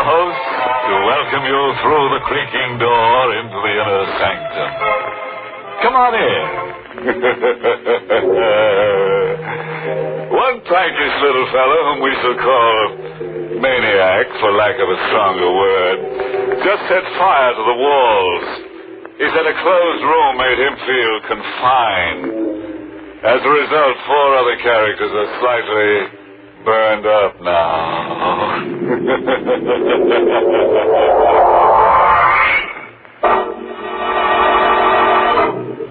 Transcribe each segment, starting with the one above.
your host to welcome you through the creaking door into the inner sanctum. Come on in. One prankish little fellow whom we shall call Maniac, for lack of a stronger word, just set fire to the walls. He said a closed room made him feel confined. As a result, 4 other characters are slightly burned up now.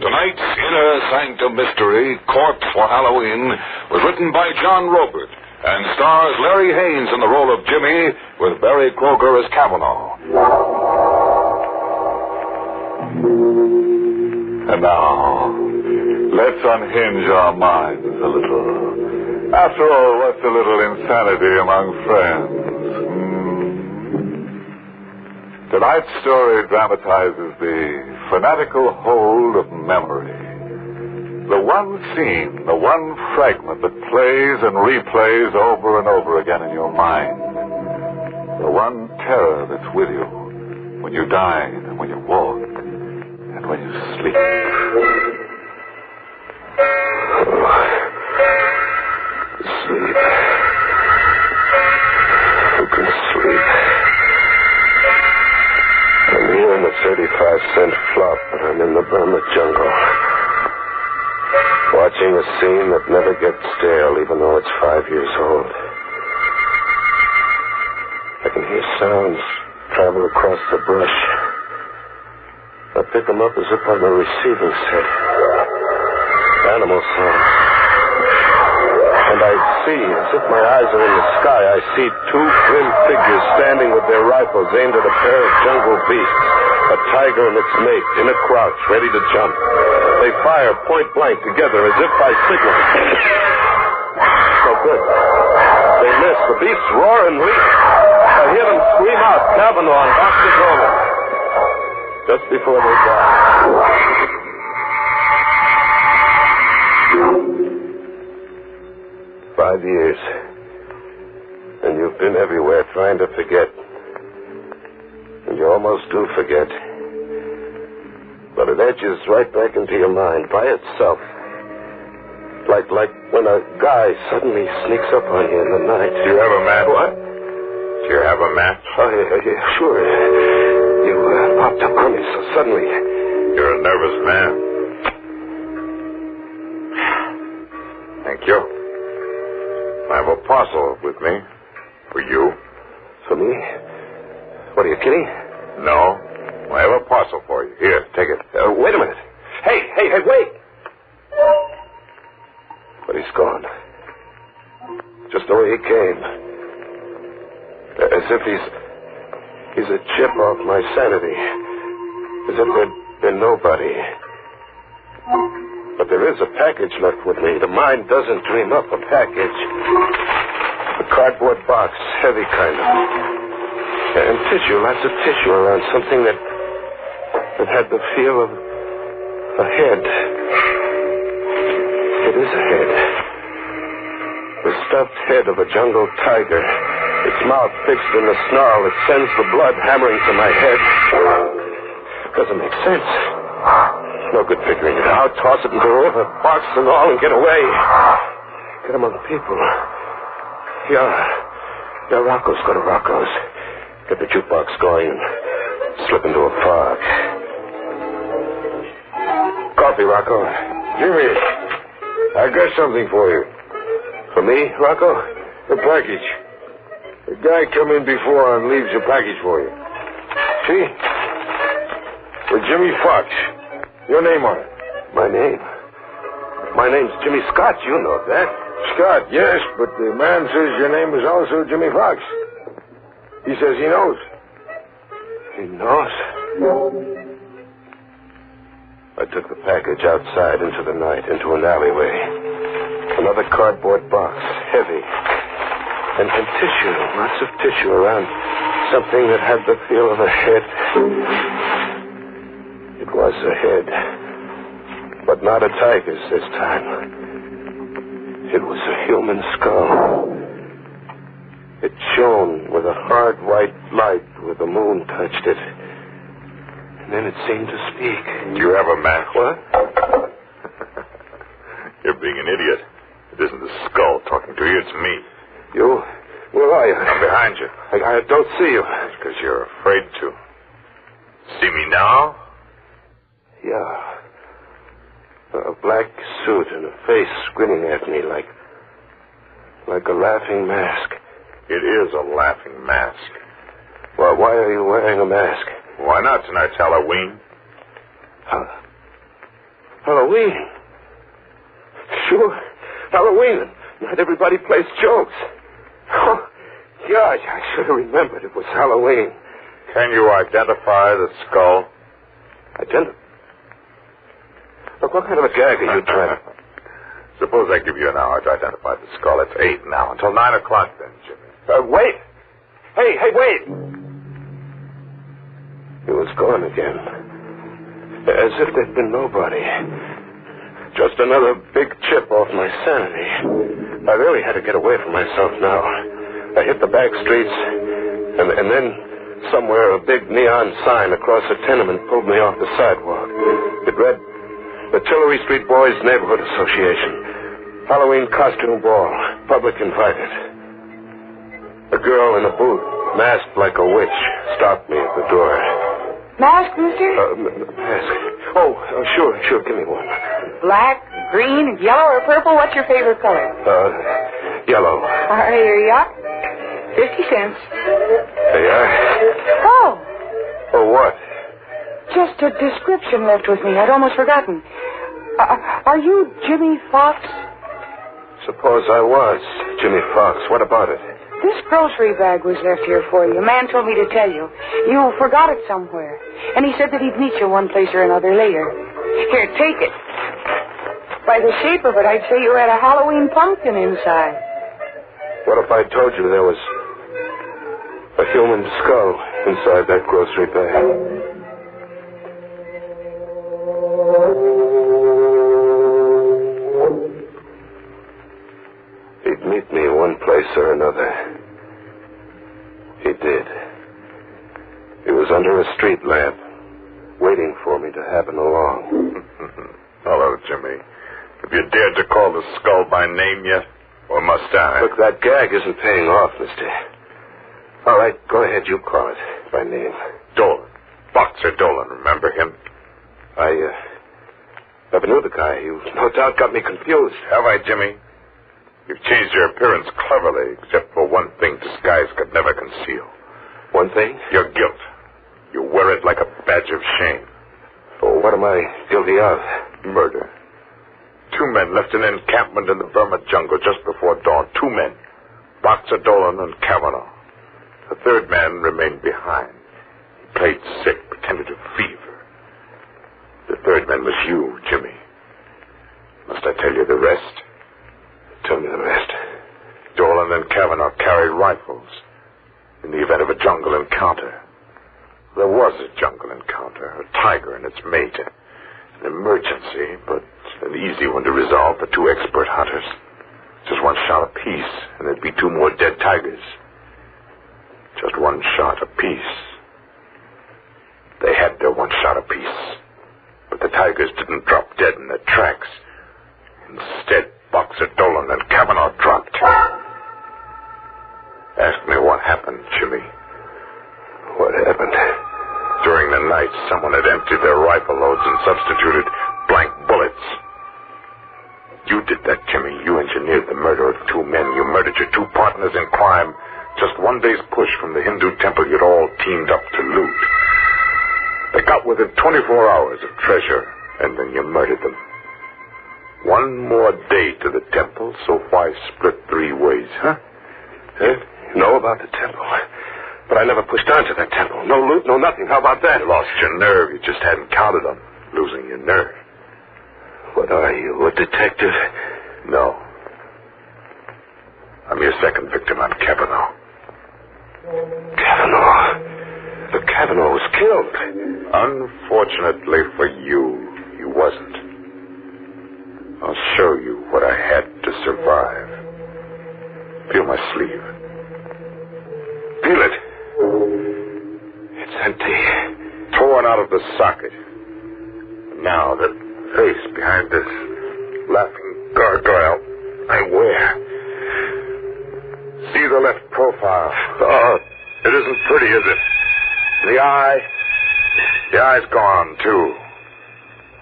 Tonight's Inner Sanctum Mystery, Corpse for Halloween, was written by John Robert and stars Larry Haynes in the role of Jimmy with Barry Kroger as Kavanaugh. And now, let's unhinge our minds a little. After all, what's a little insanity among friends? Tonight's story dramatizes the fanatical hold of memory. The one scene, the one fragment that plays and replays over and over again in your mind. The one terror that's with you when you dine and when you walk and when you sleep. Sleep. Who can sleep? I'm here in the 35-cent flop, but I'm in the Burma jungle. Watching a scene that never gets stale, even though it's 5 years old. I can hear sounds travel across the brush. I pick them up as if I'm a receiving set. Animal sounds. And I see, as if my eyes are in the sky, I see 2 grim figures standing with their rifles aimed at a pair of jungle beasts. A tiger and its mate in a crouch, ready to jump. They fire point blank together as if by signal. So good. They miss. The beasts roar and leap. I hear them scream out, Kavanaugh and Dr. Golan. Just before they die. 5 years. And you've been everywhere trying to forget. And you almost do forget. But it edges right back into your mind by itself. Like when a guy suddenly sneaks up on you in the night. Do you have a match? What? Do you have a match? Oh, yeah, sure. You popped up on me so suddenly. You're a nervous man. Thank you. I have a parcel with me. For you. For me? What, are you kidding? No. I have a parcel for you. Here, take it. Wait a minute. Hey, wait! But he's gone. Just the way he came. As if he's a chip off my sanity. As if there'd been nobody. But there is a package left with me. The mind doesn't dream up a package. A cardboard box, heavy kind of. And tissue, lots of tissue around something that had the feel of a head. It is a head. The stuffed head of a jungle tiger. Its mouth fixed in a snarl that sends the blood hammering to my head. Doesn't make sense. No good figuring it out. Toss it into a river, box and all, and get away. Get among people. Yeah, Rocco's. Go to Rocco's. Get the jukebox going and slip into a fog. Coffee, Rocco. Jimmy, I got something for you. For me, Rocco? A package. The guy come in before and leaves a package for you. See? With Jimmy Fox. Your name on it. My name? My name's Jimmy Scott. You know that. Scott, yes, but the man says your name is also Jimmy Fox. He says he knows. He knows? I took the package outside into the night, into an alleyway. Another cardboard box, heavy. And tissue, lots of tissue around something that had the feel of a head. It was a head. But not a tiger's this time. It was a human skull. It shone with a hard white light where the moon touched it. And then it seemed to speak. Do you have a mask? What? You're being an idiot. It isn't the skull talking to you, it's me. You? Where are you? I'm behind you. I don't see you. It's because you're afraid to. See me now? Yeah. A black suit and a face grinning at me like a laughing mask. It is a laughing mask. Well, why are you wearing a mask? Why not? Tonight's Halloween. Halloween? Sure. Halloween. Not everybody plays jokes. Oh, gosh, I should have remembered it was Halloween. Can you identify the skull? Look, what kind of a gag are you trying to... Suppose I give you an hour to identify the skull. It's 8 now. Until 9 o'clock then, Jimmy. Wait! Hey, wait! He was gone again. As if there'd been nobody. Just another big chip off my sanity. I really had to get away from myself now. I hit the back streets, and then somewhere a big neon sign across a tenement pulled me off the sidewalk. It read, the Tillery Street Boys Neighborhood Association. Halloween costume ball. Public invited. A girl in a boot, masked like a witch, stopped me at the door. Mask, mister? Mask. Oh, sure. Give me one. Black, green, yellow, or purple? What's your favorite color? Yellow. Here you are. 50 cents. There you are. Oh, Oh, what? just a description left with me. I'd almost forgotten. Are you Jimmy Fox? Suppose I was Jimmy Fox. What about it? This grocery bag was left here for you. A man told me to tell you. You forgot it somewhere. And he said that he'd meet you one place or another later. Here, take it. By the shape of it, I'd say you had a Halloween pumpkin inside. What if I told you there was a human skull inside that grocery bag? He'd meet me one place or another. He did. He was under a street lamp, waiting for me to happen along. Hello, Jimmy. Have you dared to call the skull by name yet? Or must I? Look, that gag isn't paying off, mister. All right, go ahead. You call it by name. Dolan. Boxer Dolan, remember him? I never knew the guy. You no doubt got me confused. Have I, Jimmy? You've changed your appearance cleverly, except for one thing disguise could never conceal. One thing? Your guilt. You wear it like a badge of shame. Oh, what am I guilty of? Murder. 2 men left an encampment in the Burma jungle just before dawn. 2 men. Boxer Dolan and Kavanaugh. The 3rd man remained behind. He played sick, pretended to fever. The 3rd man was you, Jimmy. Must I tell you the rest? Tell me the rest. Dolan and Kavanaugh carried rifles in the event of a jungle encounter. There was a jungle encounter, a tiger and its mate. An emergency, but an easy one to resolve for 2 expert hunters. Just 1 shot apiece, and there'd be 2 more dead tigers. Just 1 shot apiece. They had their 1 shot apiece. But the tigers didn't drop dead in their tracks. Instead, Boxer Dolan and Kavanaugh dropped. Ask me what happened, Jimmy. What happened? During the night, someone had emptied their rifle loads and substituted blank bullets. You did that, Jimmy. You engineered the murder of 2 men. You murdered your 2 partners in crime. Just 1 day's push from the Hindu temple you'd all teamed up to loot. They got within 24 hours of treasure, and then you murdered them. 1 more day to the temple, so why split 3 ways, huh? You know about the temple. But I never pushed on to that temple. No loot, no nothing. How about that? You lost your nerve. You just hadn't counted on losing your nerve. What are you, a detective? No. I'm your 2nd victim on Kavanaugh. Kavanaugh? The Kavanaugh was killed. Unfortunately for you, he wasn't. I'll show you what I had to survive. Feel my sleeve. of the socket. Now, the face behind this laughing gargoyle I wear. See the left profile. Oh, it isn't pretty, is it? The eye's gone, too.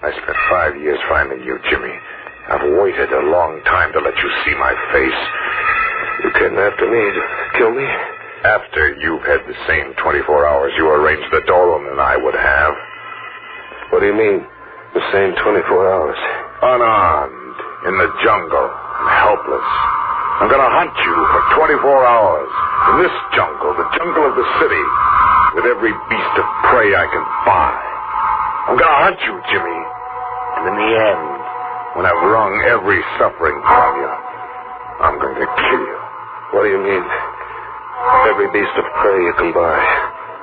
I spent 5 years finding you, Jimmy. I've waited a long time to let you see my face. You came after me to kill me? After you've had the same 24 hours you arranged the Dolan and I would have. What do you mean, the same 24 hours? Unarmed, in the jungle, and helpless. I'm going to hunt you for 24 hours. In this jungle, the jungle of the city, with every beast of prey I can find. I'm going to hunt you, Jimmy. And in the end, when I've wrung every suffering from you, I'm going to kill you. What do you mean? Every beast of prey you can buy.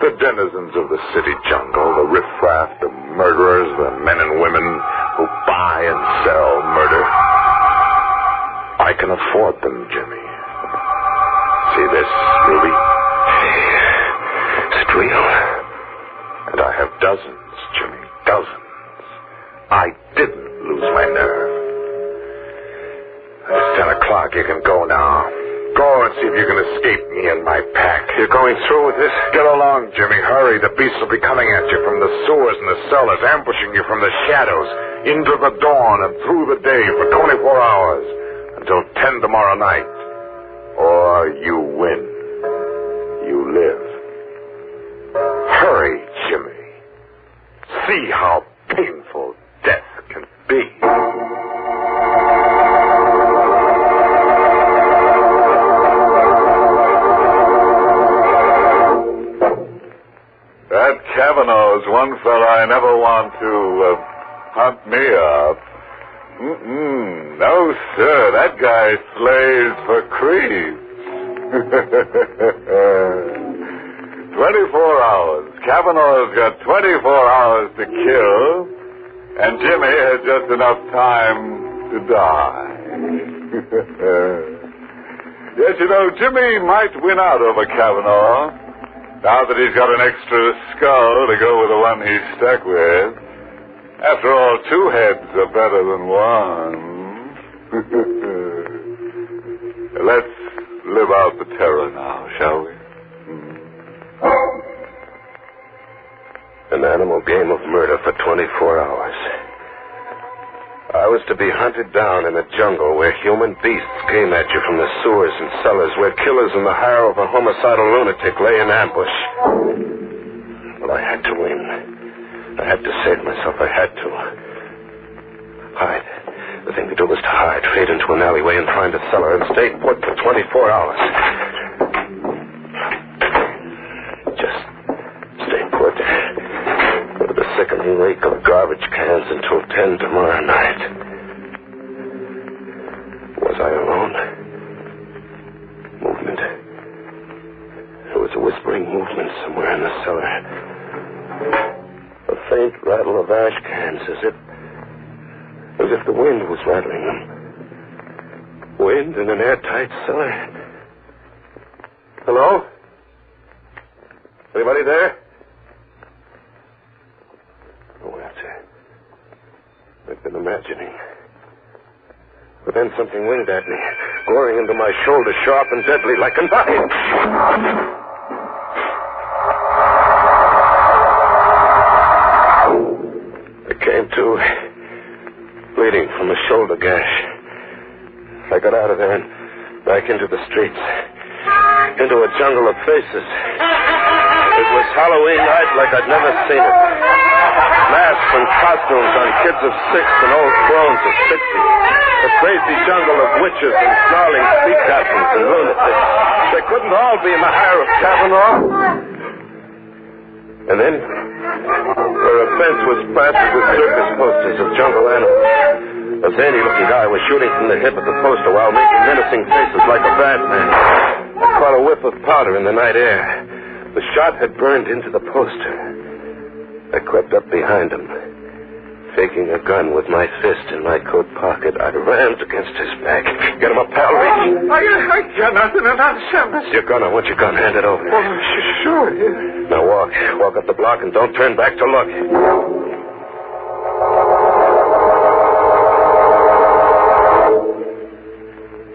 The denizens of the city jungle, the riffraff, the murderers, the men and women who buy and sell murder. I can afford them, Jimmy. See this, Ruby? Is it real? And I have dozens, Jimmy, dozens. I didn't lose my nerve. It's 10 o'clock. You can go now. Go and see if you can escape me and my pack. You're going through with this? Get along, Jimmy. Hurry. The beasts will be coming at you from the sewers and the cellars, ambushing you from the shadows, into the dawn and through the day for 24 hours, until 10 tomorrow night. Or you win. You live. Hurry, Jimmy. See how painful death can be. That Kavanaugh's one fella I never want to hunt me up. No, sir. That guy slays for creeps. 24 hours. Kavanaugh's got 24 hours to kill, and Jimmy has just enough time to die. Yes, you know, Jimmy might win out over Kavanaugh. Now that he's got an extra skull to go with the one he's stuck with. After all, 2 heads are better than one. Let's live out the terror now, shall we? An animal game of murder for 24 hours. I was to be hunted down in a jungle where human beasts came at you from the sewers and cellars, where killers in the hire of a homicidal lunatic lay in ambush. Well, I had to win. I had to save myself. I had to. Hide. The thing to do was to hide, fade into an alleyway and find a cellar and stay put for 24 hours. Just stay put. With the sickening reek of garbage cans until 10 tomorrow night. Was I alone? Movement. There was a whispering movement somewhere in the cellar. A faint rattle of ash cans, as if the wind was rattling them. Wind in an airtight cellar. Hello? Anybody there? Oh, that's it. I've been imagining. But then something winged at me, goring into my shoulder, sharp and deadly like a knife. I came to, bleeding from a shoulder gash. I got out of there and back into the streets, into a jungle of faces. It was Halloween night like I'd never seen it. Masks and costumes on kids of 6 and old crones of 60. A crazy jungle of witches and snarling sea captains and lunatics. They couldn't all be in the hire of Kavanaugh. And then, where a fence was plastered with circus posters of jungle animals, a zany-looking guy was shooting from the hip of the poster while making menacing faces like a bad man. I caught a whiff of powder in the night air. The shot had burned into the poster. I crept up behind him, Faking a gun with my fist in my coat pocket, I rammed against his back. Get him up, pal. Reach. I got nothing in that sentence. Your gun. I want your gun. Hand it over. Oh, sure. Yeah. Now walk. Walk up the block and don't turn back to look.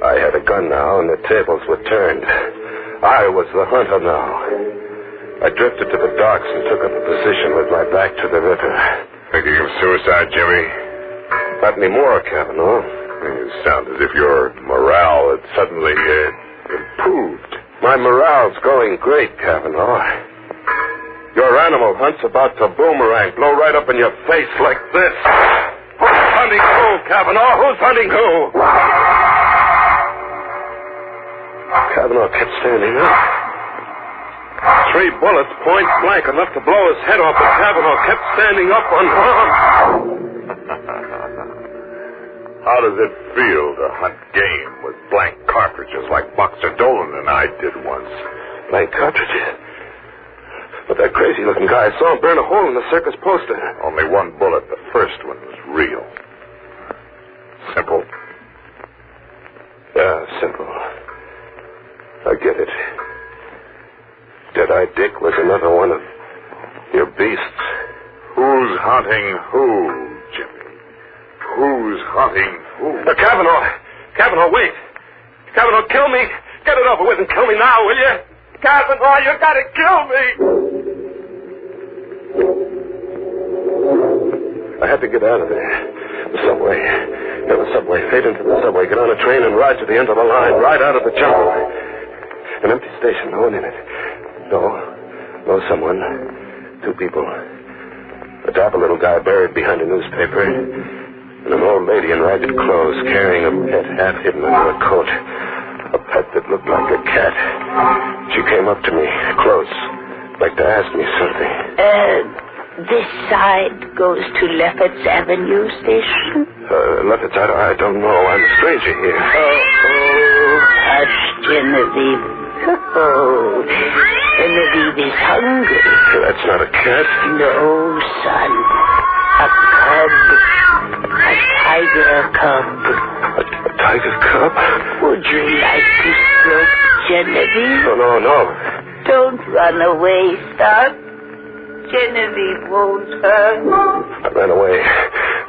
I had a gun now, and the tables were turned. I was the hunter now. I drifted to the docks and took up a position with my back to the river. Thinking of suicide, Jimmy? Not anymore, Cavanaugh. You sound as if your morale had suddenly improved. My morale's going great, Cavanaugh. Your animal hunt's about to boomerang, blow right up in your face like this. Who's hunting who, Cavanaugh? Who's hunting who? Cavanaugh kept standing up. 3 bullets, point blank, enough to blow his head off, but Cavanaugh kept standing up unharmed. How does it feel to hunt game with blank cartridges like Boxer Dolan and I did once? Blank cartridges? But that crazy-looking guy, I saw him burn a hole in the circus poster. Only 1 bullet. The first one was real. Simple. Yeah, simple. I get it. Dead-Eye Dick was another one of your beasts. Who's hunting who, Jimmy? Who's hunting who? Cavanaugh! Cavanaugh, wait! Cavanaugh, kill me! Get it over with and kill me now, will you? Cavanaugh, you gotta kill me! I had to get out of there. The subway. Get the subway. Fade into the subway. Get on a train and ride to the end of the line. Ride out of the jungle. An empty station. No one in it. No someone. 2 people. A dapper little guy buried behind a newspaper. And an old lady in ragged clothes carrying a pet half hidden under a coat. A pet that looked like a cat. She came up to me, close, like to ask me something. This side goes to Lefferts Avenue Station? Lefferts, I don't know. I'm a stranger here. Oh, hush, Genevieve. Oh, Genevieve is hungry. That's not a cat. No, son. A cub. A tiger cub. A tiger cub? Would you like to stroke Genevieve? Oh, no. Don't run away, son. Genevieve won't hurt. I ran away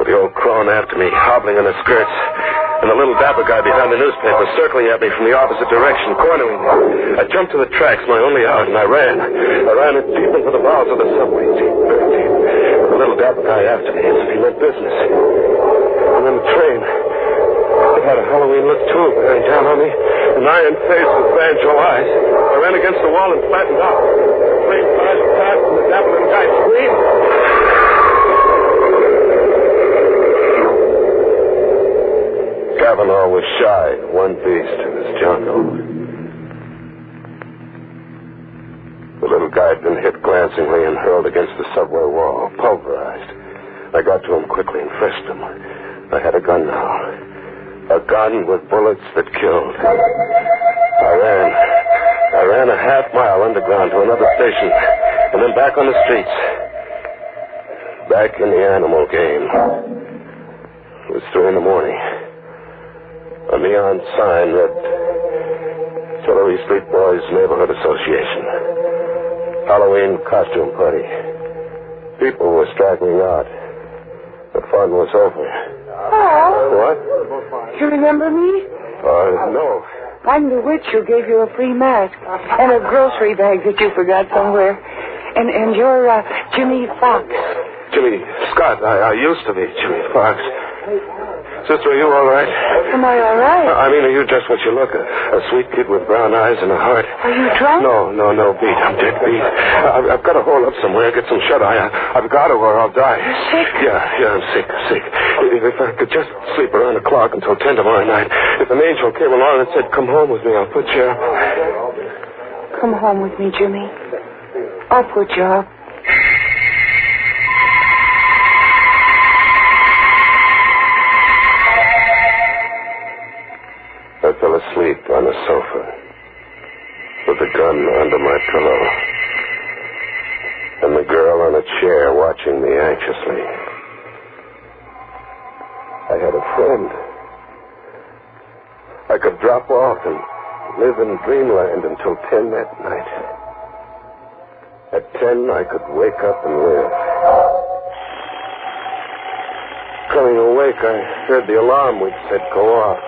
with the old crone after me, hobbling on her skirts, and the little dapper guy behind the newspaper circling at me from the opposite direction, cornering me. I jumped to the tracks, my only out, and I ran. I ran it deep into the bowels of the subway, deep, very deep, with the little dapper guy after me, as if he meant business. And then the train. It had a Halloween look, too, bearing down on me. An iron face with banjo eyes. I ran against the wall and flattened out. The train flashed past and the dapper little guy screamed. Cavanaugh was shy, one beast in his jungle. The little guy had been hit glancingly and hurled against the subway wall, pulverized. I got to him quickly and frisked him. I had a gun now. A gun with bullets that killed. I ran a half mile underground to another station, and then back on the streets. Back in the animal game. It was 3 a.m. A neon sign read Tillery Street Boys Neighborhood Association. Halloween costume party. People were straggling out. The fun was over. Oh. What? You remember me? No. I'm the witch who gave you a free mask and a grocery bag that you forgot somewhere. And you're Jimmy Fox. Jimmy Scott. I used to be Jimmy Fox. Sister, are you all right? Am I all right? I mean, are you just what you look? A sweet kid with brown eyes and a heart. Are you drunk? No, beat. I'm dead beat. I've got to hole up somewhere, get some shut-eye. I've got to or I'll die. You're sick? Yeah, I'm sick. If I could just sleep around the clock until 10 tomorrow night. If an angel came along and said, come home with me, I'll put you up. Come home with me, Jimmy. I'll put you up. I fell asleep on the sofa with the gun under my pillow and the girl on a chair watching me anxiously. I had a friend. I could drop off and live in dreamland until 10 that night. At 10, I could wake up and live. Coming awake, I heard the alarm we'd set go off.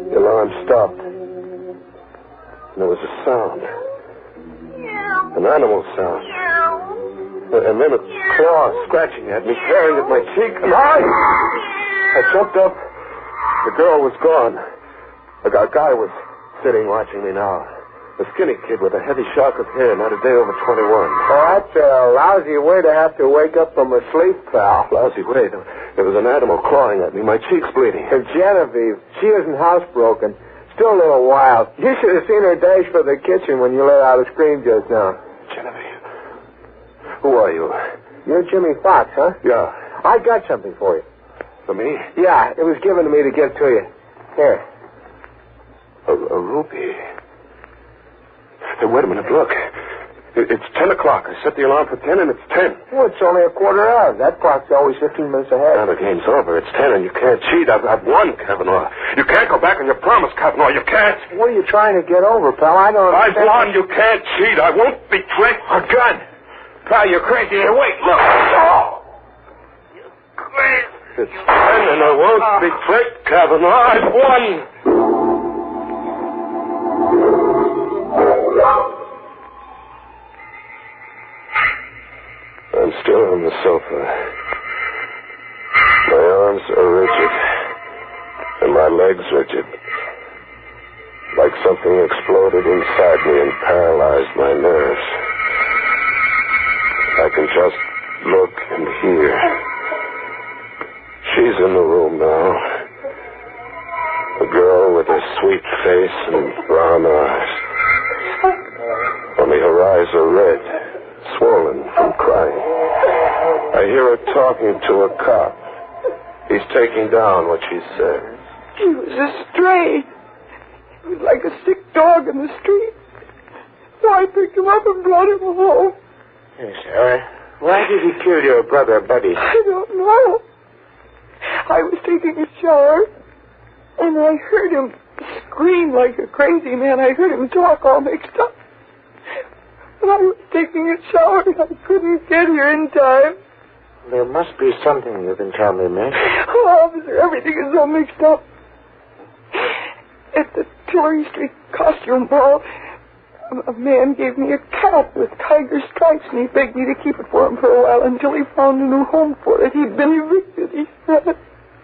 The alarm stopped. And there was a sound. An animal sound. And then a claw scratching at me, tearing at my cheek, and I jumped up. The girl was gone. A guy was sitting watching me now. A skinny kid with a heavy shock of hair, not a day over 21. Oh, that's a lousy way to have to wake up from a sleep, pal. Lousy way. There was an animal clawing at me. My cheek's bleeding. And Genevieve, she isn't housebroken. Still a little wild. You should have seen her dash for the kitchen when you let out a scream just now. Genevieve. Who are you? You're Jimmy Fox, huh? Yeah. I got something for you. For me? Yeah, it was given to me to give to you. Here. A rupee. Hey, wait a minute, look. It's 10 o'clock. I set the alarm for 10, and it's 10. Well, it's only a quarter hour. That clock's always 15 minutes ahead. Now the game's over. It's 10, and you can't cheat. I've won, Kavanaugh. You can't go back on your promise, Kavanaugh. You can't. What are you trying to get over, pal? I don't I've understand. won. You can't cheat. I won't be tricked. A gun. Pal, you're crazy. Here, wait, look. Oh! You're crazy. It's 10, and I won't be tricked, Kavanaugh. I've won. I'm still on the sofa. My arms are rigid, and my legs rigid. Like something exploded inside me and paralyzed my nerves. I can just look and hear. She's in the room now. A girl with a sweet face and brown eyes. Only her eyes are red, swollen from crying. I hear her talking to a cop. He's taking down what she said. He was a stray. He was like a sick dog in the street. So I picked him up and brought him home. Yes, why did he kill your brother, Buddy? I don't know. I was taking a shower, and I heard him scream like a crazy man. I heard him talk all mixed up. But I was taking a shower, and I couldn't get here in time. There must be something you can tell me, miss. Oh, officer, everything is all mixed up. At the Tillery Street costume ball, a man gave me a cap with tiger stripes, and he begged me to keep it for him for a while until he found a new home for it. He'd been evicted, he said.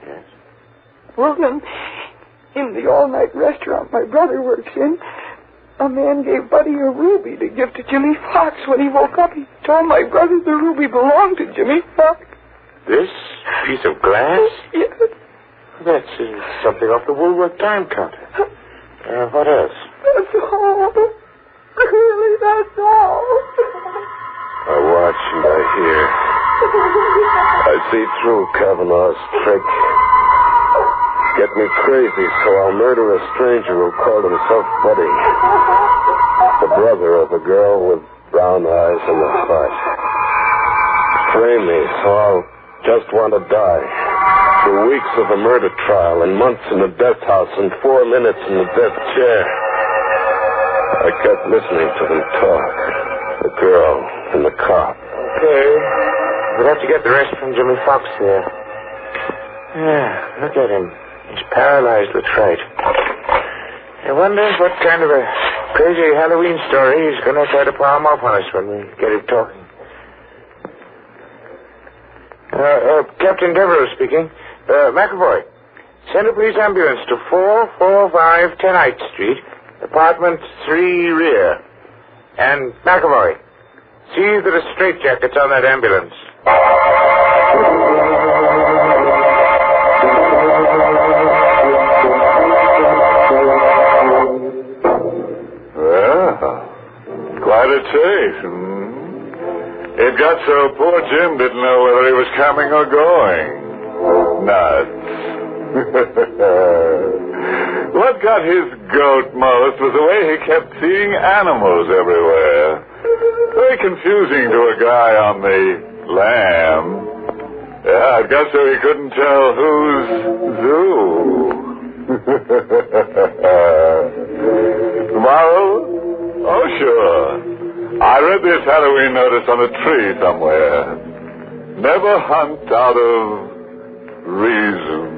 Yes. Well, then, in the all-night restaurant my brother works in, a man gave Buddy a ruby to give to Jimmy Fox. When he woke up, he told my brother the ruby belonged to Jimmy Fox. This piece of glass? Yes. That's something off the Woolworth time counter. What else? That's all. Really, that's all. I watch and I hear. I see through Kavanaugh's trick. Get me crazy, so I'll murder a stranger who called himself Buddy. The brother of a girl with brown eyes and a heart. Frame me, so I'll just want to die. Through weeks of a murder trial and months in the death house and 4 minutes in the death chair. I kept listening to them talk. The girl and the cop. Okay. We'll have to get the rest from Jimmy Fox here. Yeah, look at him. He's paralyzed with fright. I wonder what kind of a crazy Halloween story he's going to try to palm off on us when we get him talking. Captain Devereux speaking. McAvoy, send a police ambulance to 445 10th Street, apartment 3 rear. And McAvoy, see that a straitjacket's on that ambulance. Well, quite a chase. It got so poor Jim didn't know whether he was coming or going. Nuts. What got his goat most was the way he kept seeing animals everywhere. Very confusing to a guy on the lam. Yeah, I guess so he couldn't tell who's zoo. Tomorrow? Oh, sure. I read this Halloween notice on a tree somewhere. Never hunt out of reason.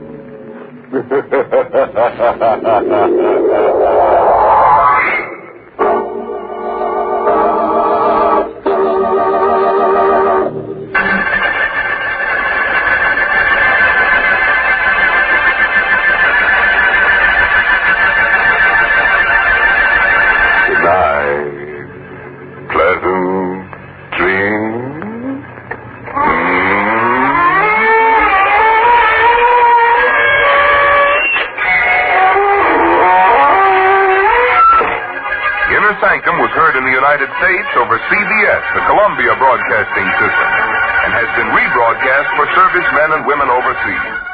Sanctum was heard in the United States over CBS, the Columbia Broadcasting System, and has been rebroadcast for servicemen and women overseas.